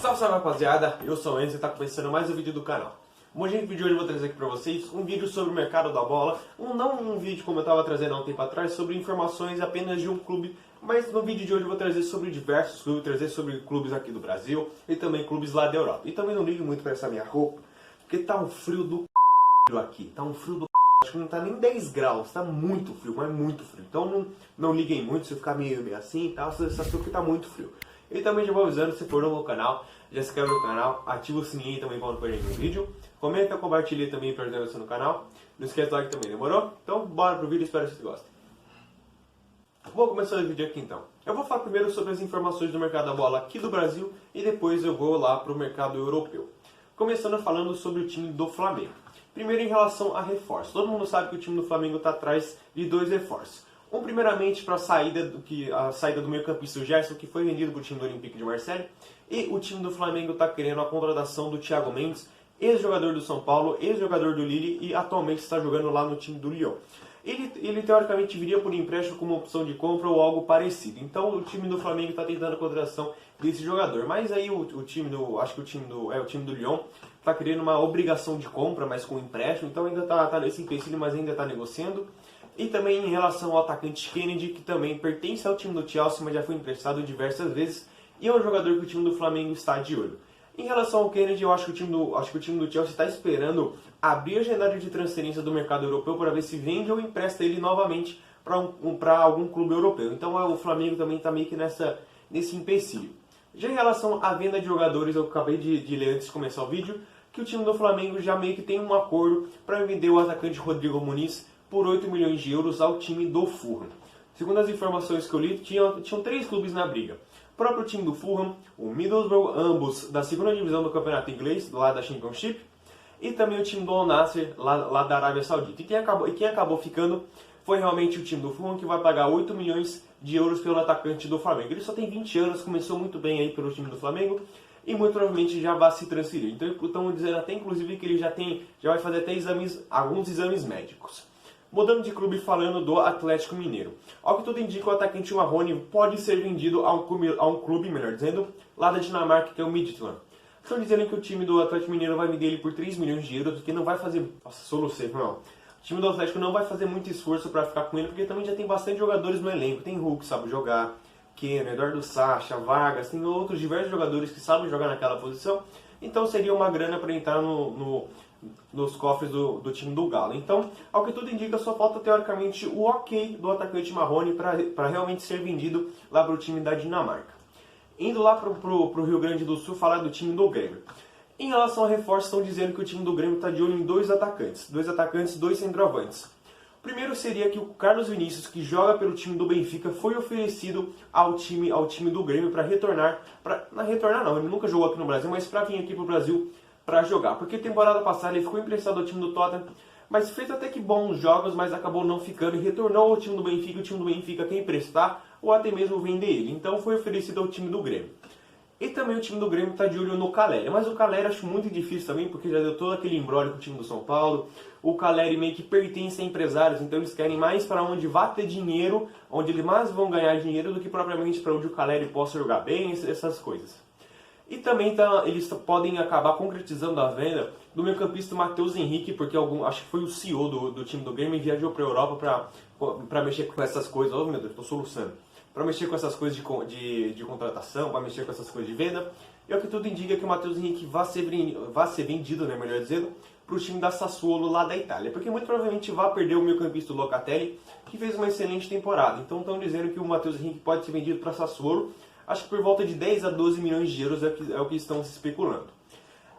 Salve, salve rapaziada, eu sou o Enzo e está começando mais um vídeo do canal. Hoje no vídeo de hoje eu vou trazer aqui para vocês um vídeo sobre o mercado da bola. Não um vídeo como eu estava trazendo há um tempo atrás, sobre informações apenas de um clube. Mas no vídeo de hoje eu vou trazer sobre diversos clubes, trazer sobre clubes aqui do Brasil e também clubes lá da Europa. E também não ligo muito para essa minha roupa, porque tá um frio do aqui, tá um frio do acho que não tá nem 10 graus, tá muito frio, mas muito frio. Então não liguem muito se eu ficar meio assim e tal, você sabe que tá muito frio. E também já vou avisando, se for novo no canal, já se inscreve no canal, ativa o sininho também para não perder nenhum vídeo. Comenta, compartilha também para ajudar você no canal. Não esquece do like também, demorou? Então bora pro vídeo, espero que vocês gostem. Vou começar o vídeo aqui então. Eu vou falar primeiro sobre as informações do mercado da bola aqui do Brasil e depois eu vou lá pro mercado europeu. Começando falando sobre o time do Flamengo. Primeiro em relação a reforço. Todo mundo sabe que o time do Flamengo está atrás de dois reforços. Um primeiramente para a saída do meio-campista Gerson, que foi vendido para o time do Olympique de Marseille. E o time do Flamengo está querendo a contratação do Thiago Mendes, ex-jogador do São Paulo, ex-jogador do Lille e atualmente está jogando lá no time do Lyon. Ele teoricamente viria por empréstimo como opção de compra ou algo parecido. Então o time do Flamengo está tentando a contratação desse jogador. Mas aí o time do Lyon está querendo uma obrigação de compra, mas com empréstimo. Então ainda está nesse empecilho, mas ainda está negociando. E também em relação ao atacante Kennedy, que também pertence ao time do Chelsea, mas já foi emprestado diversas vezes. E é um jogador que o time do Flamengo está de olho. Em relação ao Kennedy, eu acho que o time do Chelsea está esperando abrir a janela de transferência do mercado europeu para ver se vende ou empresta ele novamente para algum clube europeu. Então o Flamengo também está meio que nesse empecilho. Já em relação à venda de jogadores, eu acabei de ler antes de começar o vídeo, que o time do Flamengo já meio que tem um acordo para vender o atacante Rodrigo Muniz por 8 milhões de euros ao time do Fulham. Segundo as informações que eu li, tinham 3 clubes na briga. O próprio time do Fulham, o Middlesbrough, ambos da segunda divisão do campeonato inglês, lá da Championship, e também o time do Al Nassr, lá da Arábia Saudita. E quem acabou ficando foi realmente o time do Fulham, que vai pagar 8 milhões de euros pelo atacante do Flamengo. Ele só tem 20 anos, começou muito bem aí pelo time do Flamengo, e muito provavelmente já vai se transferir. Então estão dizendo até inclusive que ele já vai fazer até alguns exames médicos. Mudando de clube, falando do Atlético Mineiro. Ao que tudo indica, o atacante Marrone pode ser vendido a um clube, melhor dizendo, lá da Dinamarca, que é o Midtjylland. Estão dizendo que o time do Atlético Mineiro vai vender ele por 3 milhões de euros, porque não vai fazer... Nossa, solucei, não. O time do Atlético não vai fazer muito esforço para ficar com ele, porque também já tem bastante jogadores no elenco. Tem Hulk, que sabe jogar, Keno, Eduardo Sacha, Vargas, tem outros diversos jogadores que sabem jogar naquela posição. Então seria uma grana para entrar nos cofres do time do Galo. Então, ao que tudo indica, só falta teoricamente o ok do atacante Marrone para realmente ser vendido lá para o time da Dinamarca. Indo lá para o Rio Grande do Sul, falar do time do Grêmio. Em relação a reforços, estão dizendo que o time do Grêmio está de olho em dois atacantes, dois centroavantes. O primeiro seria que o Carlos Vinícius, que joga pelo time do Benfica, foi oferecido ao time do Grêmio para retornar. Não retornar não, ele nunca jogou aqui no Brasil, mas para vir aqui para o Brasil para jogar. Porque temporada passada ele ficou emprestado ao time do Tottenham, mas fez até que bons jogos, mas acabou não ficando e retornou ao time do Benfica. O time do Benfica quer emprestar ou até mesmo vender ele. Então foi oferecido ao time do Grêmio. E também o time do Grêmio está de olho no Caleri. Mas o Caleri acho muito difícil também, porque já deu todo aquele imbróglio com o time do São Paulo. O Caleri meio que pertence a empresários, então eles querem mais para onde vai ter dinheiro, onde eles mais vão ganhar dinheiro, do que propriamente para onde o Caleri possa jogar bem, essas coisas. E também eles podem acabar concretizando a venda do meio-campista Matheus Henrique, porque acho que foi o CEO do time do Grêmio e viajou para a Europa para mexer com essas coisas. Oh meu Deus, estou soluçando. Para mexer com essas coisas de contratação, para mexer com essas coisas de venda. E o que tudo indica que o Matheus Henrique vai ser vendido, né, melhor dizendo, para o time da Sassuolo lá da Itália. Porque muito provavelmente vai perder o meio-campista Locatelli, que fez uma excelente temporada. Então estão dizendo que o Matheus Henrique pode ser vendido para a Sassuolo. Acho que por volta de 10 a 12 milhões de euros é o que estão se especulando.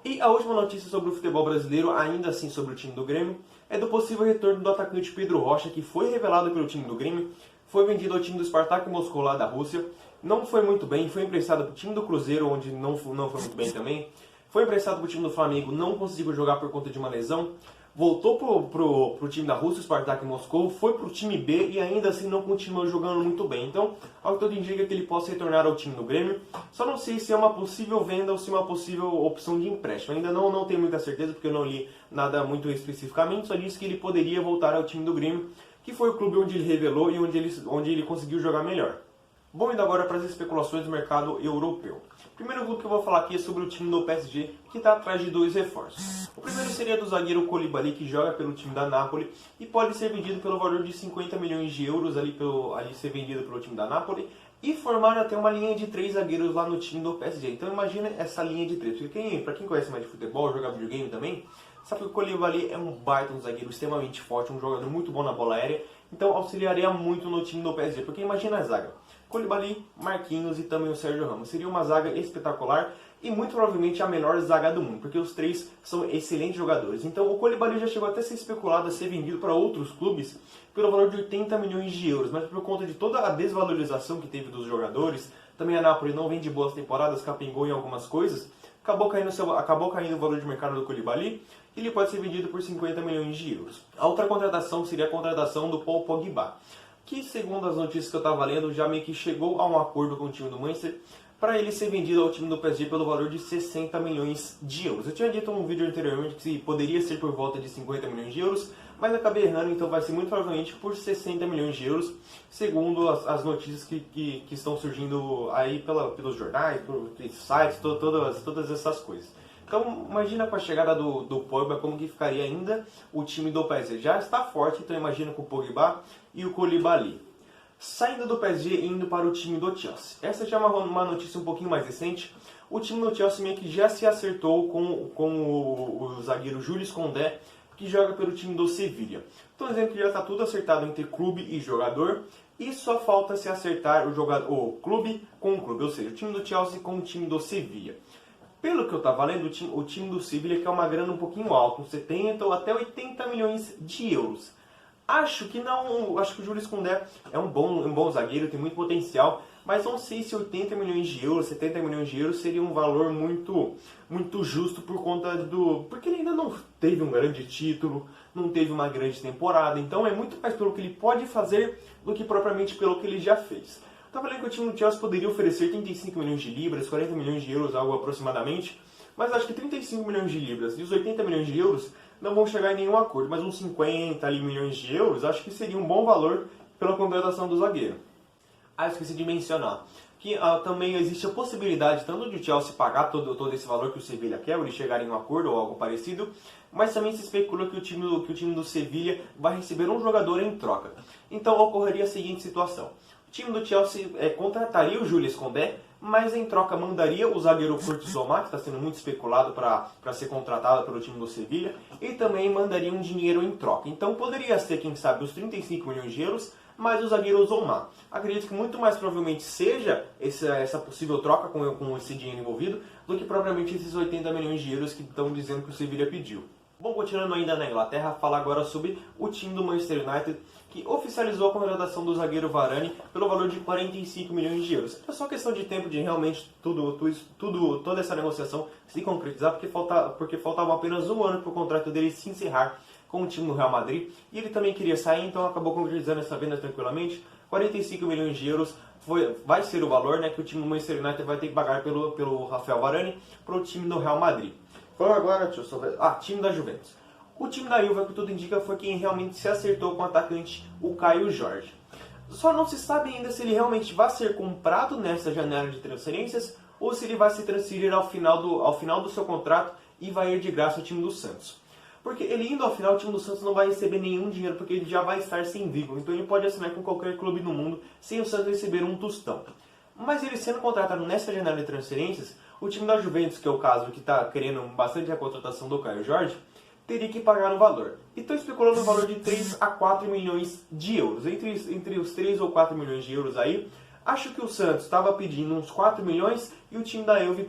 E a última notícia sobre o futebol brasileiro, ainda assim sobre o time do Grêmio, é do possível retorno do atacante Pedro Rocha, que foi revelado pelo time do Grêmio, foi vendido ao time do Spartak Moscou lá da Rússia, não foi muito bem, foi emprestado para o time do Cruzeiro, onde não foi muito bem também, foi emprestado para o time do Flamengo, não conseguiu jogar por conta de uma lesão, voltou pro time da Rússia, o Spartak Moscou, foi pro time B e ainda assim não continuou jogando muito bem. Então, ao que tudo indica que ele possa retornar ao time do Grêmio. Só não sei se é uma possível venda ou se é uma possível opção de empréstimo. Ainda não tenho muita certeza, porque eu não li nada muito especificamente, só disse que ele poderia voltar ao time do Grêmio, que foi o clube onde ele revelou e onde ele conseguiu jogar melhor. Bom, indo agora para as especulações do mercado europeu. O primeiro clube que eu vou falar aqui é sobre o time do PSG, que está atrás de dois reforços. O primeiro seria do zagueiro Koulibaly, que joga pelo time da Napoli e pode ser vendido pelo valor de 50 milhões de euros ali ser vendido pelo time da Napoli e formar até uma linha de 3 zagueiros lá no time do PSG. Então imagina essa linha de 3. Porque para quem conhece mais de futebol, joga videogame também, sabe que o Koulibaly é um baita, um zagueiro extremamente forte, um jogador muito bom na bola aérea, então auxiliaria muito no time do PSG. Porque imagina a zaga: Koulibaly, Marquinhos e também o Sérgio Ramos. Seria uma zaga espetacular e muito provavelmente a melhor zaga do mundo, porque os três são excelentes jogadores. Então o Koulibaly já chegou até a ser especulado a ser vendido para outros clubes pelo valor de 80 milhões de euros, mas por conta de toda a desvalorização que teve dos jogadores, também a Napoli não vem de boas temporadas, capengou em algumas coisas, acabou caindo o valor de mercado do Koulibaly e ele pode ser vendido por 50 milhões de euros. A outra contratação seria a contratação do Paul Pogba, que segundo as notícias que eu estava lendo, já meio que chegou a um acordo com o time do Manchester para ele ser vendido ao time do PSG pelo valor de 60 milhões de euros. Eu tinha dito em um vídeo anteriormente que poderia ser por volta de 50 milhões de euros, mas acabei errando, então vai ser muito provavelmente por 60 milhões de euros, segundo as notícias que estão surgindo aí pelos jornais, pelos sites, todas essas coisas. Então imagina com a chegada do Pogba como que ficaria ainda o time do PSG. Já está forte, então imagina com o Pogba e o Koulibaly. Saindo do PSG e indo para o time do Chelsea. Essa já é uma notícia um pouquinho mais recente. O time do Chelsea meio que já se acertou com o zagueiro Jules Koundé, que joga pelo time do Sevilla. Então dizendo que já está tudo acertado entre clube e jogador, e só falta se acertar o clube com o clube, ou seja, o time do Chelsea com o time do Sevilla. Pelo que eu estava lendo, o time do Sevilla quer uma grana um pouquinho alta, uns 70 ou até 80 milhões de euros. Acho que o Jules Koundé é um bom zagueiro, tem muito potencial, mas não sei se 80 milhões de euros, 70 milhões de euros seria um valor muito justo por conta porque ele ainda não teve um grande título, não teve uma grande temporada, então é muito mais pelo que ele pode fazer do que propriamente pelo que ele já fez. Estava lendo que o time do Chelsea poderia oferecer 35 milhões de libras, 40 milhões de euros, algo aproximadamente, mas acho que 35 milhões de libras e os 80 milhões de euros não vão chegar em nenhum acordo, mas uns 50 milhões de euros acho que seria um bom valor pela contratação do zagueiro. Esqueci de mencionar que também existe a possibilidade tanto de o Chelsea pagar todo esse valor que o Sevilla quer, ou eles chegarem em um acordo ou algo parecido, mas também se especula que o time do Sevilla vai receber um jogador em troca. Então ocorreria a seguinte situação: o time do Chelsea contrataria o Jules Koundé, mas em troca mandaria o zagueiro Curtis Zouma, que está sendo muito especulado para ser contratado pelo time do Sevilla, e também mandaria um dinheiro em troca. Então poderia ser, quem sabe, os 35 milhões de euros, mais o zagueiro Zouma. Acredito que muito mais provavelmente seja essa possível troca com esse dinheiro envolvido, do que propriamente esses 80 milhões de euros que estão dizendo que o Sevilla pediu. Bom, continuando ainda na Inglaterra, falar agora sobre o time do Manchester United, que oficializou a contratação do zagueiro Varane pelo valor de 45 milhões de euros. É só questão de tempo de realmente toda essa negociação se concretizar, porque faltava apenas um ano para o contrato dele se encerrar com o time do Real Madrid, e ele também queria sair, então acabou concretizando essa venda tranquilamente. 45 milhões de euros vai ser o valor, né, que o time do Manchester United vai ter que pagar pelo Rafael Varane para o time do Real Madrid. Vamos agora, deixa eu só ver. Time da Juventus. O time da Juve, que tudo indica, foi quem realmente se acertou com o atacante, o Caio Jorge. Só não se sabe ainda se ele realmente vai ser comprado nessa janela de transferências ou se ele vai se transferir ao final do seu contrato e vai ir de graça ao time do Santos. Porque ele indo ao final, o time do Santos não vai receber nenhum dinheiro, porque ele já vai estar sem vínculo. Então ele pode assinar com qualquer clube no mundo sem o Santos receber um tostão. Mas ele sendo contratado nessa janela de transferências, o time da Juventus, que é o caso que está querendo bastante a contratação do Caio Jorge, teria que pagar um valor. E estou especulando um valor de 3 a 4 milhões de euros. Entre os 3 ou 4 milhões de euros aí, acho que o Santos estava pedindo uns 4 milhões e o time da Juve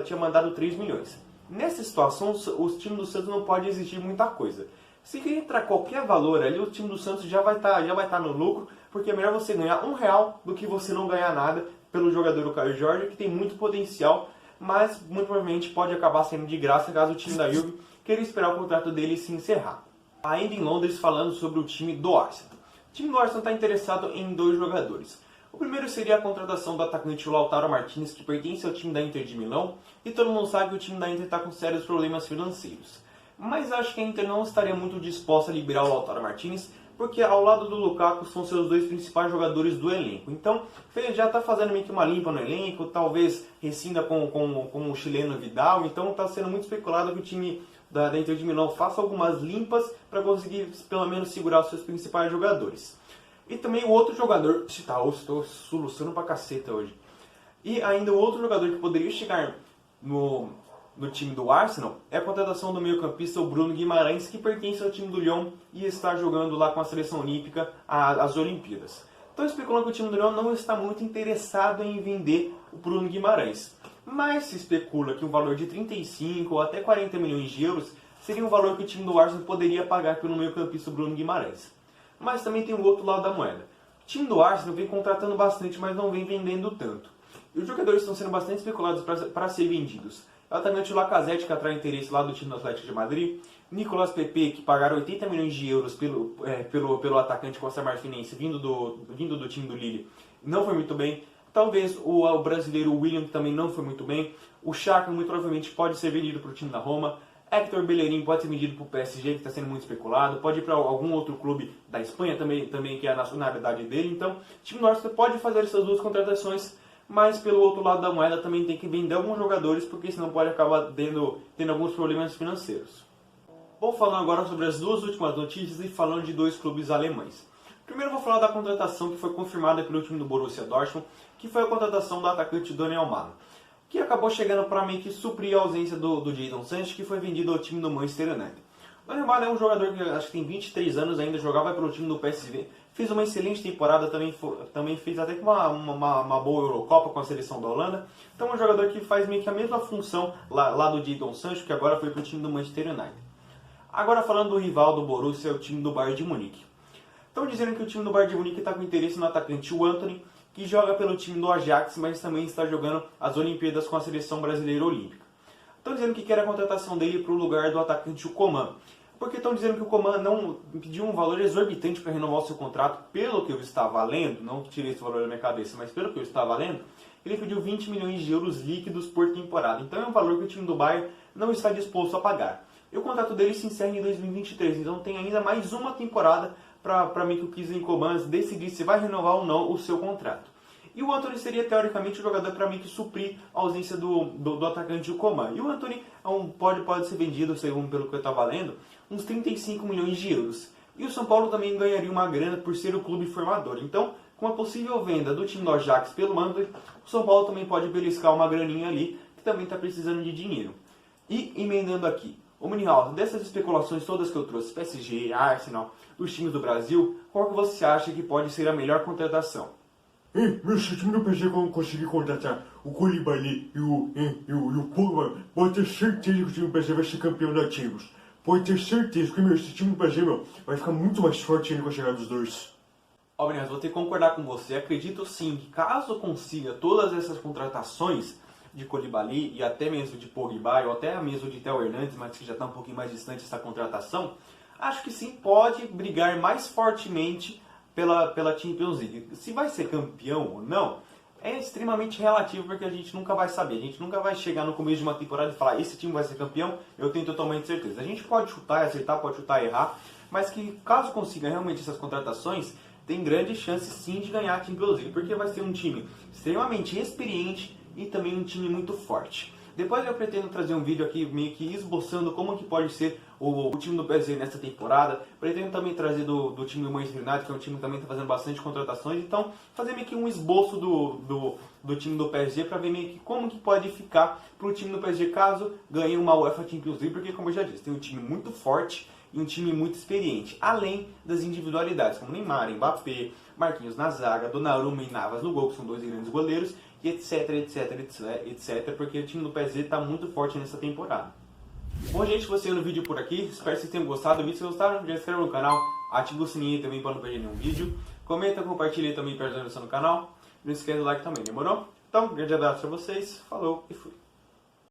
tinha mandado 3 milhões. Nessa situação, o time do Santos não pode exigir muita coisa. Se entrar qualquer valor ali, o time do Santos já vai estar no lucro, porque é melhor você ganhar R$1 do que você não ganhar nada pelo jogador Caio Jorge, que tem muito potencial, mas muito provavelmente pode acabar sendo de graça caso o time da Juve queira esperar o contrato dele se encerrar. Ainda em Londres, falando sobre o time do Arsenal. O time do Arsenal está interessado em 2 jogadores. O primeiro seria a contratação do atacante Lautaro Martinez, que pertence ao time da Inter de Milão, e todo mundo sabe que o time da Inter está com sérios problemas financeiros. Mas acho que a Inter não estaria muito disposta a liberar o Lautaro Martinez, porque ao lado do Lukaku são seus dois principais jogadores do elenco. Então, ele já está fazendo meio que uma limpa no elenco, talvez rescinda com o chileno Vidal, então está sendo muito especulado que o time da Inter de Milão faça algumas limpas para conseguir pelo menos segurar os seus principais jogadores. E também o outro jogador, estou soluçando pra caceta hoje. E ainda o outro jogador que poderia chegar no time do Arsenal é a contratação do meio-campista Bruno Guimarães, que pertence ao time do Lyon e está jogando lá com a seleção olímpica as Olimpíadas. Então especulando que o time do Lyon não está muito interessado em vender o Bruno Guimarães. Mas se especula que um valor de 35 ou até 40 milhões de euros seria um valor que o time do Arsenal poderia pagar pelo meio-campista Bruno Guimarães. Mas também tem o outro lado da moeda. O time do Arsenal vem contratando bastante, mas não vem vendendo tanto. E os jogadores estão sendo bastante especulados para ser vendidos. É o atacante Lacazette, que atrai interesse lá do time do Atlético de Madrid. Nicolas Pepe, que pagaram 80 milhões de euros pelo atacante Costa Marfinense, vindo do time do Lille, não foi muito bem. Talvez o brasileiro William, que também não foi muito bem. O Xhaka, muito provavelmente, pode ser vendido para o time da Roma. Hector Bellerin pode ser vendido para o PSG, que está sendo muito especulado. Pode ir para algum outro clube da Espanha também, que é a nacionalidade dele. Então, o time do Arsenal pode fazer essas duas contratações, mas pelo outro lado da moeda também tem que vender alguns jogadores, porque senão pode acabar tendo alguns problemas financeiros. Vou falar agora sobre as duas últimas notícias e falando de dois clubes alemães. Primeiro vou falar da contratação que foi confirmada pelo time do Borussia Dortmund, que foi a contratação do atacante Daniel Mahlen, que acabou chegando para meio que suprir a ausência do Jadon Sancho, que foi vendido ao time do Manchester United. O Daniel Mahlen é um jogador que acho que tem 23 anos ainda, jogava pelo time do PSV, fez uma excelente temporada, também fez até uma boa Eurocopa com a seleção da Holanda. Então é um jogador que faz meio que a mesma função lá do Jadon Sancho, que agora foi para o time do Manchester United. Agora falando do rival do Borussia, é o time do Bayern de Munique. Estão dizendo que o time do Bayern de Munique está com interesse no atacante o Antony, que joga pelo time do Ajax, mas também está jogando as Olimpíadas com a seleção brasileira olímpica. Estão dizendo que quer a contratação dele para o lugar do atacante o Coman, porque estão dizendo que o Coman não pediu um valor exorbitante para renovar o seu contrato, pelo que eu estava lendo, não tirei esse valor da minha cabeça, mas pelo que eu estava lendo, ele pediu 20 milhões de euros líquidos por temporada. Então é um valor que o time do Bayern não está disposto a pagar. E o contrato dele se encerra em 2023, então tem ainda mais uma temporada para mim que o Kingsley Coman decidir se vai renovar ou não o seu contrato. E o Antony seria teoricamente o jogador para mim que suprir a ausência do atacante do Coman. E o Antony pode ser vendido, segundo pelo que eu estava lendo, uns 35 milhões de euros. E o São Paulo também ganharia uma grana por ser o clube formador. Então, com a possível venda do time do Ajax pelo Antony, o São Paulo também pode beliscar uma graninha ali, que também está precisando de dinheiro. E emendando aqui, o Minihouse, dessas especulações todas que eu trouxe, PSG, Arsenal, os times do Brasil, qual que você acha que pode ser a melhor contratação? Meu, se o time do PSG conseguir contratar o Koulibaly e o Pogba, pode ter certeza que o time do PSG vai ser campeão da Champions. Pode ter certeza que esse time do PSG vai ficar muito mais forte ainda com a chegada dos dois. Ó, Minihouse, vou ter que concordar com você. Acredito sim que caso consiga todas essas contratações de Koulibaly e até mesmo de Pogba ou até mesmo de Theo Hernandes, mas que já está um pouquinho mais distante essa contratação, acho que sim pode brigar mais fortemente pela Champions League. Se vai ser campeão ou não, é extremamente relativo, porque a gente nunca vai saber. A gente nunca vai chegar no começo de uma temporada e falar, esse time vai ser campeão, eu tenho totalmente certeza. A gente pode chutar e acertar, pode chutar e errar, mas que caso consiga realmente essas contratações, tem grandes chances sim de ganhar a Champions League, porque vai ser um time extremamente experiente e também um time muito forte. Depois eu pretendo trazer um vídeo aqui meio que esboçando como que pode ser o time do PSG nessa temporada. Pretendo também trazer do time do Manchester United, que é um time que também está fazendo bastante contratações. Então, fazer meio que um esboço do time do PSG para ver meio que como que pode ficar para o time do PSG caso ganhe uma UEFA Champions League. Porque, como eu já disse, tem um time muito forte e um time muito experiente. Além das individualidades, como Neymar, Mbappé, Marquinhos na zaga, Donnarumma e Navas no gol, que são dois grandes goleiros. E etc, porque o time do PSG está muito forte nessa temporada. Bom, gente, vou seguindo o vídeo por aqui. Espero que vocês tenham gostado do vídeo. Se gostaram, já se inscreva no canal, ativa o sininho também para não perder nenhum vídeo. Comenta, compartilha também para ajudar no canal. Não esqueça do like também, demorou? Então, um grande abraço para vocês, falou e fui.